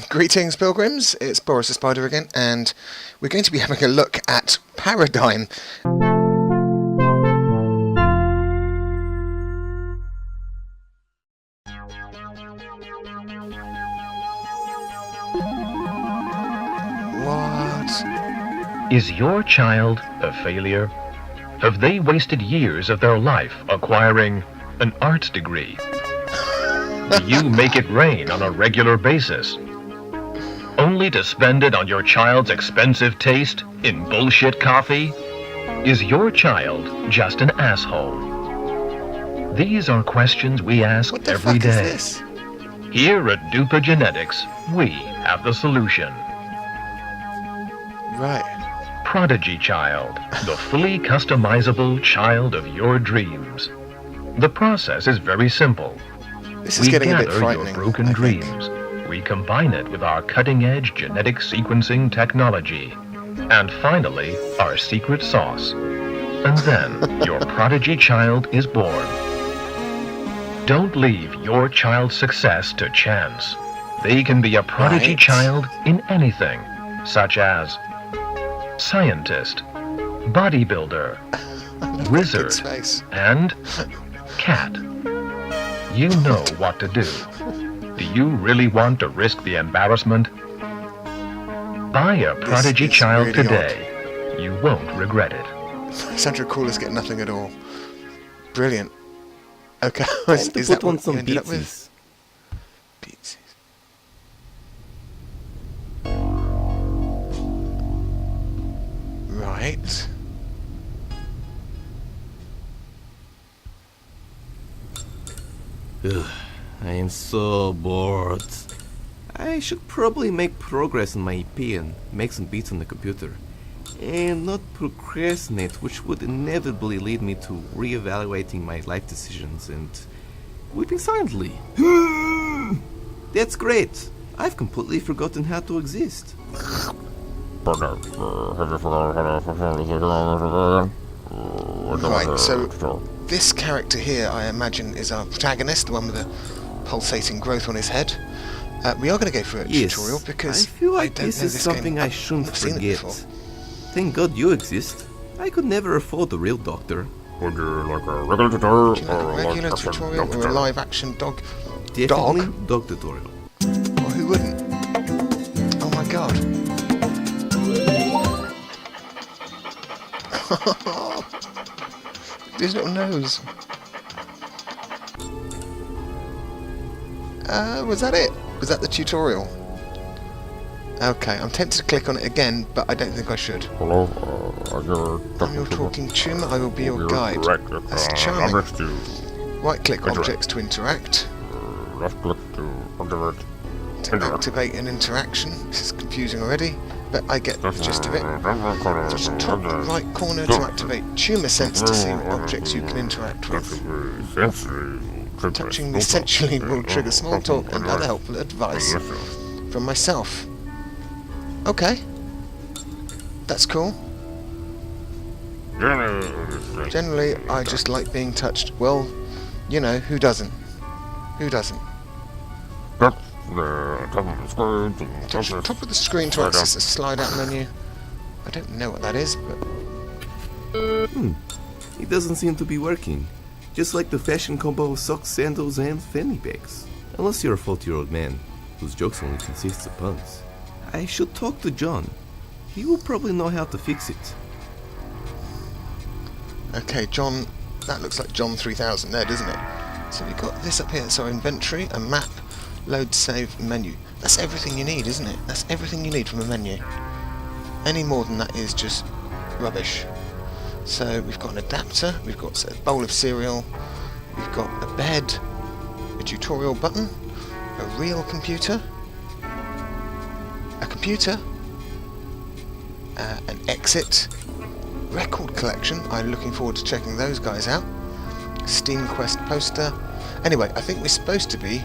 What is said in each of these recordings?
Greetings, pilgrims. It's Boris the Spider again, and we're going to be having a look at Paradigm. What? Is your child a failure? Have they wasted years of their life acquiring an arts degree? Do you make it rain on a regular basis, only to spend it on your child's expensive taste in bullshit coffee? Is your child just an asshole? These are questions we ask every day. Is this? Here at DUPA Genetics, we have the solution. Right. Prodigy child, the fully customizable child of your dreams. The process is very simple. This is getting a bit gather frightening. your broken dreams. We combine it with our cutting-edge genetic sequencing technology. And finally, our secret sauce. And then, your prodigy child is born. Don't leave your child's success to chance. They can be a prodigy child in anything, such as scientist, bodybuilder, wizard, and cat. You know what to do. Do you really want to risk the embarrassment? Buy a prodigy child really today. You won't regret it. Sandra Crawler's get nothing at all. Brilliant. Okay, Time is to that put on what some you ended up beatsies. with? Beatsies. Right. Ugh, I am so bored. I should probably make progress on my EP and make some beats on the computer. And not procrastinate, which would inevitably lead me to reevaluating my life decisions and weeping silently. That's great! I've completely forgotten how to exist. Right, so this character here, I imagine, is our protagonist, the one with the pulsating growth on his head. We are going to go for a tutorial because I feel like don't this know is something game. I I've shouldn't never seen it forget. before. Thank God you exist. I could never afford a real doctor. Would you like a regular tutorial Do you like a regular tutorial or a live action dog? Definitely dog tutorial. Or who wouldn't? Oh my god. His little nose. Was that it? Was that the tutorial? Okay, I'm tempted to click on it again, but I don't think I should. Hello, I'm your talking tumor, I will be your guide. That's charming. Right click objects to interact. Left click to activate. To activate an interaction. This is confusing already, but I get the gist of it. Just top right corner to activate tumor sense to see what objects you can interact with. Touching essentially will trigger small talk and other helpful advice from myself. Okay. That's cool. Generally, I just like being touched. Well, you know, who doesn't? Who doesn't? Touch the top of the screen to access the slide-out menu. I don't know what that is, but... It doesn't seem to be working. Just like the fashion combo of socks, sandals, and fanny bags. Unless you're a 40-year-old man, whose jokes only consists of puns. I should talk to John. He will probably know how to fix it. Okay, John... That looks like John 3000 there, doesn't it? So we've got this up here. So inventory, a map, load, save, menu. That's everything you need, isn't it? That's everything you need from a menu. Any more than that is just rubbish. So we've got an adapter, we've got a bowl of cereal, we've got a bed, a tutorial button, a real computer, an exit, record collection. I'm looking forward to checking those guys out. Steam Quest poster. Anyway, I think we're supposed to be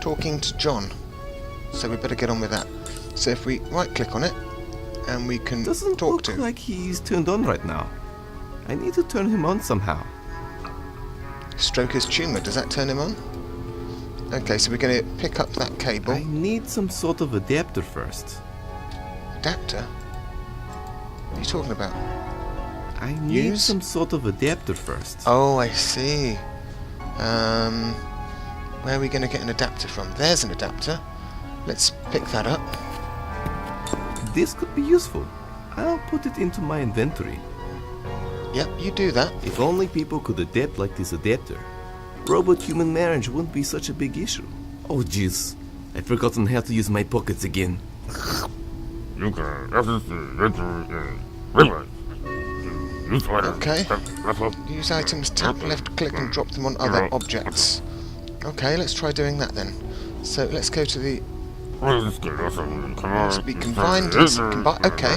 talking to John, so we better get on with that. So if we right click on it and we can Doesn't talk look to him. like he's turned on right now. I need to turn him on somehow. Stroke his tumour, does that turn him on? Okay, so we're going to pick up that cable. I need some sort of adapter first. Adapter? What are you talking about? I need Use? some sort of adapter first. Oh, I see. Where are we going to get an adapter from? There's an adapter. Let's pick that up. This could be useful. I'll put it into my inventory. Yep, you do that. If only people could adapt like this adapter, robot-human marriage wouldn't be such a big issue. Oh jeez, I've forgotten how to use my pockets again. You can access the inventory in use items. Okay. Left up. Use items, tap left click and drop them on other objects. Okay, let's try doing that then. So let's go to the... Must be confined. Okay.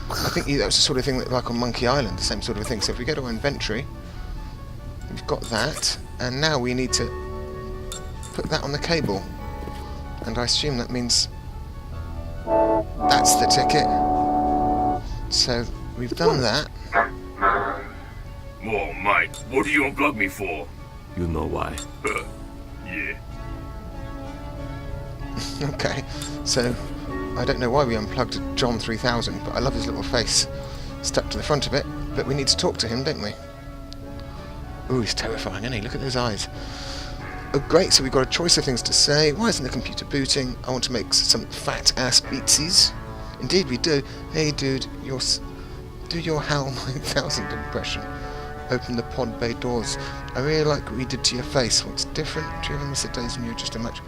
I think that was the sort of thing that, like on Monkey Island, the same sort of thing. So if we go to our inventory, we've got that, and now we need to put that on the cable. And I assume that means that's the ticket. So we've done that. Oh, mate, what do you unplug me for? You know why. Yeah. Okay, so I don't know why we unplugged John 3000, but I love his little face stuck to the front of it. But we need to talk to him, don't we? Ooh, he's terrifying, isn't he? Look at those eyes. Oh, great, so we've got a choice of things to say. Why isn't the computer booting? I want to make some fat-ass beatsies. Indeed we do. Hey, dude, do your HAL 9000 impression. Open the pod bay doors. I really like what we did to your face. What's different? Do you ever miss the days when you were just a much...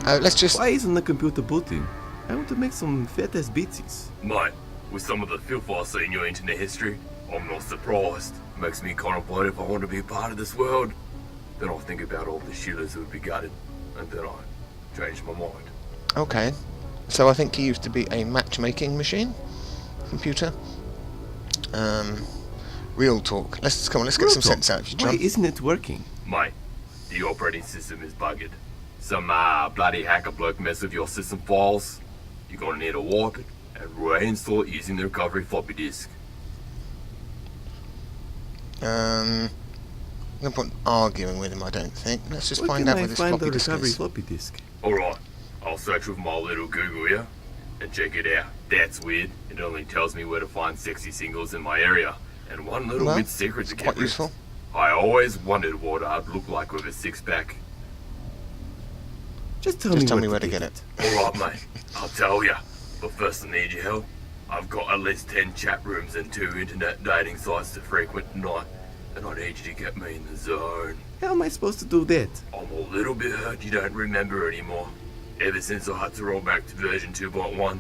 let's just... Why isn't the computer booting? I want to make some fat-ass beatsies. Mate, with some of the filth I see in your internet history, I'm not surprised. Makes me contemplate if I want to be a part of this world. Then I'll think about all the shooters who would be gutted, and then I change my mind. Okay, so I think he used to be a matchmaking machine computer. Real talk. Let's come on. Let's get some sense out of you, Why John. isn't it working? Mate, the operating system is buggered. Some bloody hacker bloke messed with your system files. You're gonna need to wipe it and reinstall it using the recovery floppy disk. No point arguing with him, I don't think. Let's just Where find can out I where this find floppy the disk recovery is. floppy disk? Alright, I'll search with my little Google here and check it out. That's weird. It only tells me where to find sexy singles in my area. And one little Well, weird secret it's to quite get useful. I always wondered what I'd look like with a six-pack. Just tell me where to get it. Alright, mate, I'll tell ya. But first I need your help. I've got at least 10 chat rooms and 2 internet dating sites to frequent tonight, and I need you to get me in the zone. How am I supposed to do that? I'm a little bit hurt you don't remember anymore. Ever since I had to roll back to version 2.1,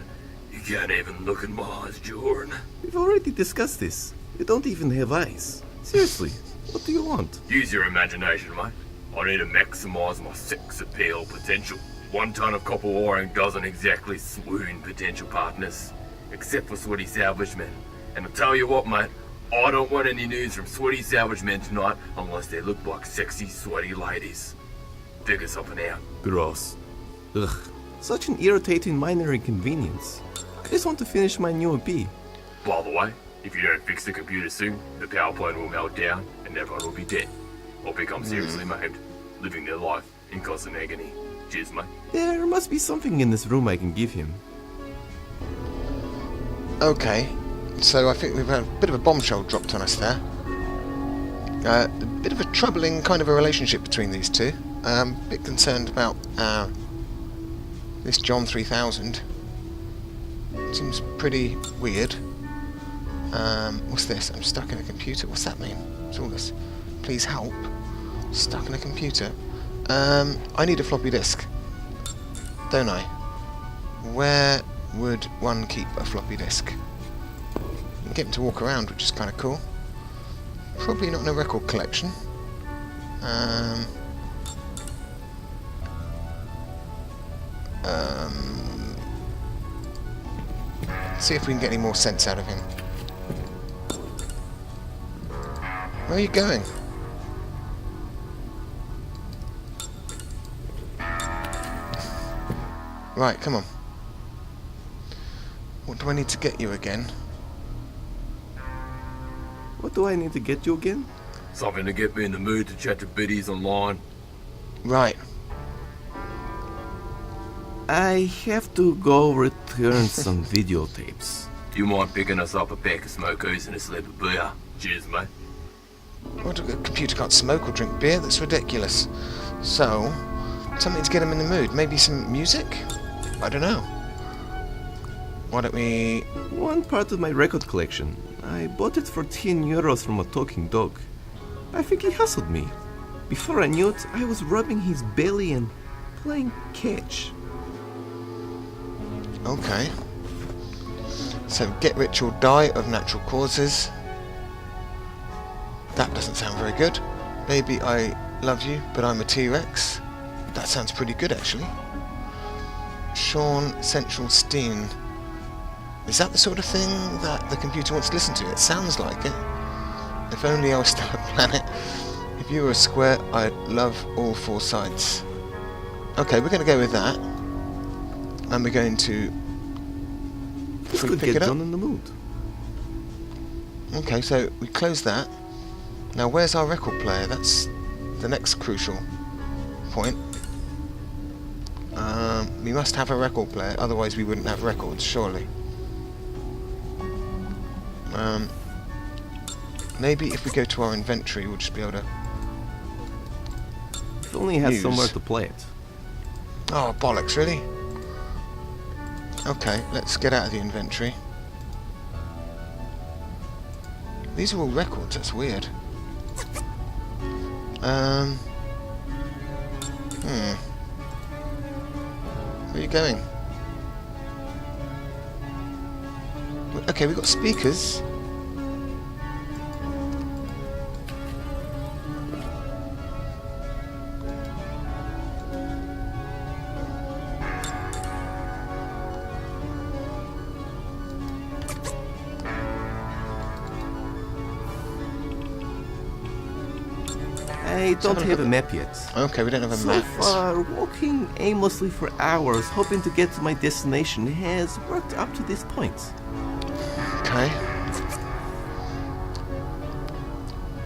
you can't even look in my eyes, Jordan. We've already discussed this. You don't even have eyes. Seriously, what do you want? Use your imagination, mate. I need to maximise my sex appeal potential. 1 ton of copper wiring doesn't exactly swoon potential partners, except for sweaty salvage men. And I'll tell you what, mate, I don't want any news from sweaty salvage men tonight unless they look like sexy, sweaty ladies. Figure something out. Gross. Ugh, such an irritating minor inconvenience. I just want to finish my new EP. By the way, if you don't fix the computer soon, the power plant will melt down and everyone will be dead. Or become seriously maimed, living their life in constant agony. Cheers, mate. There must be something in this room I can give him. Okay, so I think we've had a bit of a bombshell dropped on us there. A bit of a troubling kind of a relationship between these two. A bit concerned about this John 3000. Seems pretty weird. What's this? I'm stuck in a computer. What's that mean? What's all this? Please help. Stuck in a computer. I need a floppy disk, don't I? Where would one keep a floppy disk? You can get him to walk around, which is kind of cool. Probably not in a record collection. See if we can get any more sense out of him. Where are you going? Right, come on. What do I need to get you again? What do I need to get you again? Something to get me in the mood to chat to biddies online. Right. I have to go return some videotapes. Do you mind picking us up a pack of smokers and a slab of beer? Cheers, mate. What, a computer can't smoke or drink beer? That's ridiculous. So, something to get him in the mood. Maybe some music? I don't know. Why don't we... One part of my record collection. I bought it for 10 euros from a talking dog. I think he hustled me. Before I knew it, I was rubbing his belly and playing catch. Okay. So, get rich or die of natural causes. That doesn't sound very good. Maybe I love you, but I'm a T-Rex. That sounds pretty good, actually. Sean Central Steen. Is that the sort of thing that the computer wants to listen to? It sounds like it. If only I was still a planet. If you were a square, I'd love all four sides. Okay, we're going to go with that. And we're going to... This Can we could pick get it up? done in the mood. Okay, so we close that. Now where's our record player? That's the next crucial point. We must have a record player, otherwise we wouldn't have records, surely. Maybe if we go to our inventory, we'll just be able to... If only it had Use. somewhere to play it. Oh, bollocks, really? Okay, let's get out of the inventory. These are all records, that's weird. Where are you going? Okay, we've got speakers. I don't have a map yet. Okay, we don't have a So map. far, walking aimlessly for hours, hoping to get to my destination, has worked up to this point. Okay.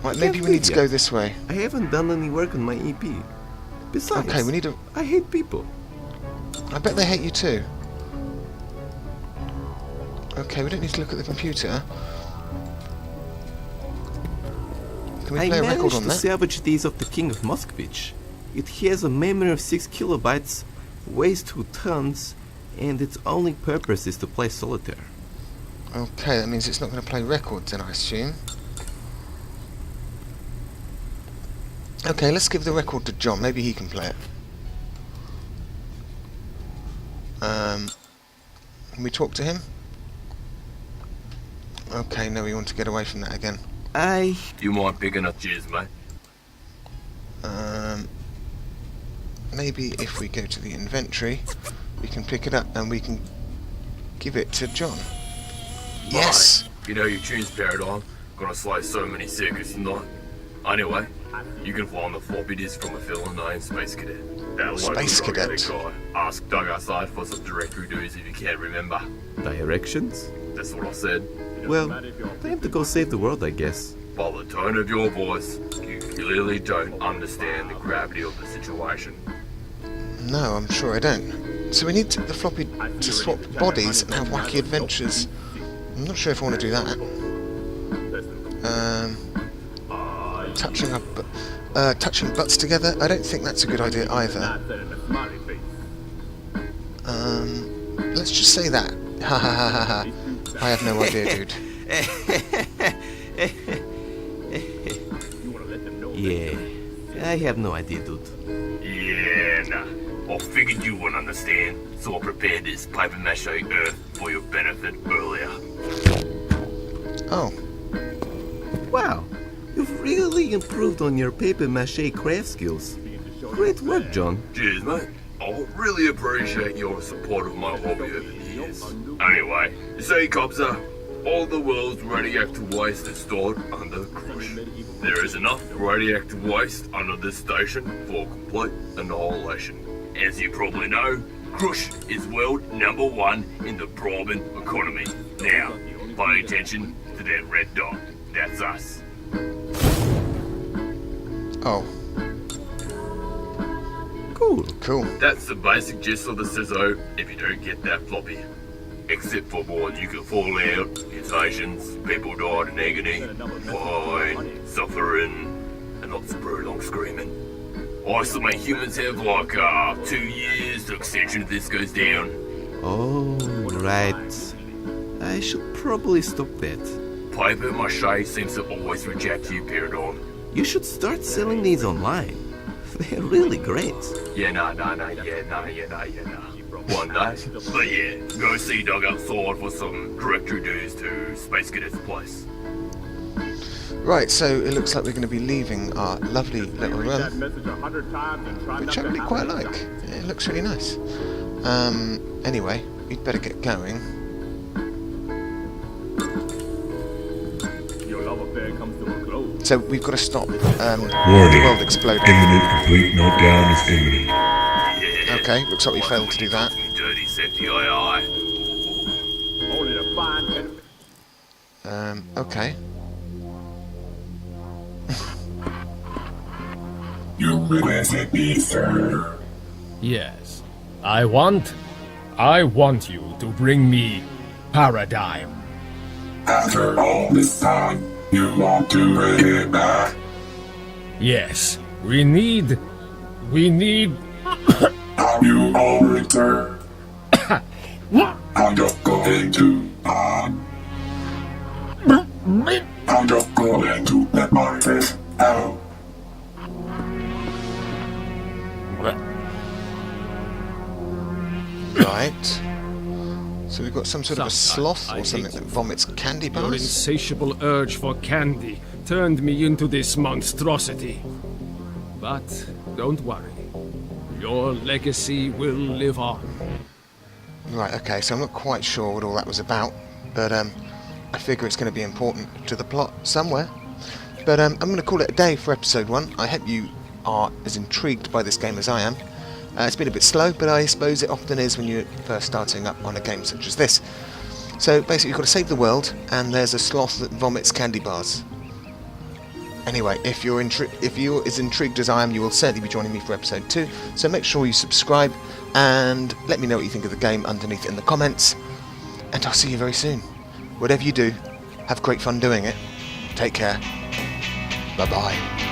Right, Can't maybe we need to leave go yet. this way. I haven't done any work on my EP. Besides, Okay, we need to... I hate people. I bet they hate you too. Okay, we don't need to look at the computer. Can we I play a record managed on to that? salvage these of the King of Moscovich. It has a memory of 6 kilobytes, weighs 2 tons, and its only purpose is to play solitaire. Okay, that means it's not going to play records then, I assume. Okay, let's give the record to John. Maybe he can play it. Can we talk to him? Okay, no, we want to get away from that again. I... Do you mind picking up? Cheers, mate. Maybe if we go to the inventory, we can pick it up and we can give it to John. Yes! Mate, you know your tune's paradigm. Gonna slay so many circuits tonight. Anyway, you can find the floppy disk from a fellow named Space Cadet. That local Space drug Cadet. addict guy. Ask Doug outside for some directory dues if you can't remember. Directions? That's what I said. Well, time to go save the world, I guess. By the tone of your voice, you clearly don't understand the gravity of the situation. No, I'm sure I don't. So we need the floppy to swap bodies and have wacky adventures. I'm not sure if I want to do that. Touching butts together? I don't think that's a good idea either. Let's just say that. Ha ha ha ha ha. I have no idea, dude. Yeah, I have no idea, dude. Yeah, nah. I figured you wouldn't understand, so I prepared this paper mache earth for your benefit earlier. Oh, Wow, you've really improved on your paper mache craft skills. Great work, John. Cheers, mate. I really appreciate your support of my hobby over the years. Anyway, you see, Cobza, all the world's radioactive waste is stored under Krusz. There is enough radioactive waste under this station for complete annihilation. As you probably know, Krusz is world #1 in the bribing economy. Now, pay attention to that red dot. That's us. oh. Cool. Cool. That's the basic gist of the scizzo if you don't get that floppy. Except for more nuclear fallout, mutations, people died in agony, pain, suffering, and lots of prolonged screaming. I estimate humans have like 2 years to extension if this goes down. Oh, right. I should probably stop that. Paper mache seems to always reject you, Paradigm. You should start selling these online. They're really great. Yeah, nah. One day. But yeah, go see Doug outside for some directory dues to Space Cadet's place. Right, so it looks like we're going to be leaving our lovely little room, which I really quite like. It looks really nice. Anyway, we'd better get going. So we've got to stop the world exploding. Imminent complete meltdown is imminent. Yeah. Okay, looks like we failed to do that. Dirty safety AI. Okay. You requested me, sir. Yes. I want you to bring me Paradigm. After all this time, you want to bring it back? Yes. We need... Have you all returned? I'm just going to, I'm just going to let my face out. Right. So we've got some sort of a sloth or something that vomits candy Your bars. insatiable urge for candy turned me into this monstrosity. But don't worry. Your legacy will live on. Right, okay, so I'm not quite sure what all that was about, but I figure it's going to be important to the plot somewhere. But I'm going to call it a day for episode 1. I hope you are as intrigued by this game as I am. It's been a bit slow, but I suppose it often is when you're first starting up on a game such as this. So basically you've got to save the world, and there's a sloth that vomits candy bars. Anyway, if you're as intrigued as I am, you will certainly be joining me for episode 2, so make sure you subscribe, and let me know what you think of the game underneath in the comments, and I'll see you very soon. Whatever you do, have great fun doing it. Take care. Bye-bye.